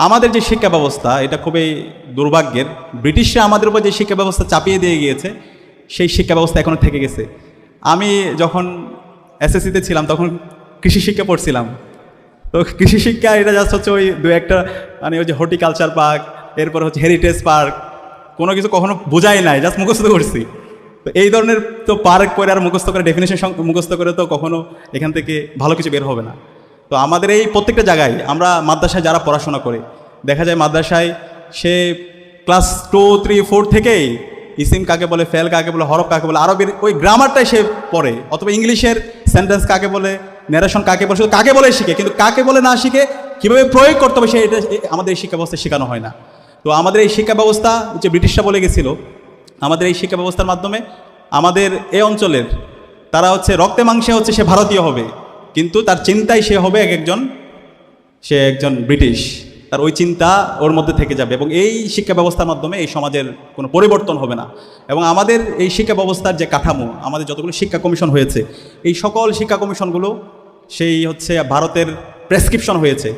আমাদের যে শিক্ষা ব্যবস্থা এটা খুবই দুর্ভাগ্যের। ব্রিটিশরা আমাদের উপর যে শিক্ষা ব্যবস্থা চাপিয়ে দিয়ে গিয়েছে সেই শিক্ষা ব্যবস্থা এখনও থেকে গেছে। আমি যখন এসএসসিতে ছিলাম তখন কৃষি শিক্ষা পড়ছিলাম। তো কৃষি শিক্ষা এটা জাস্ট হচ্ছে ওই দু একটা মানে ওই যে হর্টিকালচার পার্ক, এরপর হচ্ছে হেরিটেজ পার্ক, কোনো কিছু কখনো বোঝাই নাই, জাস্ট মুখস্থ করছি। তো এই ধরনের তো পার্ক করে আর মুখস্থ করে ডেফিনেশন মুখস্থ করে তো কখনো এখান থেকে ভালো কিছু বের হবে না। তো আমাদের এই প্রত্যেকটা জায়গায় আমরা মাদ্রাসায় যারা পড়াশোনা করে দেখা যায় মাদ্রাসায় সে ক্লাস 2, 3, 4 থেকেই ইসিম কাকে বলে, ফেল কাকে বলে, হরফ কাকে বলে, আরবের ওই গ্রামারটাই সে পড়ে, অথবা ইংলিশের সেন্টেন্স কাকে বলে, ন্যারেশন কাকে বলে, শুধু কাকে বলে শিখে, কিন্তু কাকে বলে না শিখে কীভাবে প্রয়োগ করতে হবে এটা আমাদের এই শিক্ষা ব্যবস্থায় শেখানো হয় না। তো আমাদের এই শিক্ষা ব্যবস্থা যে ব্রিটিশরা বলে গেছিল, আমাদের এই শিক্ষা ব্যবস্থার মাধ্যমে আমাদের এই অঞ্চলের তারা হচ্ছে রক্তে মাংসে হচ্ছে সে ভারতীয় হবে, কিন্তু তার চিন্তায় সে হবে সে একজন ব্রিটিশ। তার ওই চিন্তা ওর মধ্যে থেকে যাবে এবং এই শিক্ষা ব্যবস্থার মাধ্যমে এই সমাজের কোনো পরিবর্তন হবে না। এবং আমাদের এই শিক্ষা ব্যবস্থার যে কাঠামো, আমাদের যতগুলো শিক্ষা কমিশন হয়েছে, এই সকল শিক্ষা কমিশনগুলো সেই হচ্ছে ভারতের প্রেসক্রিপশন হয়েছে।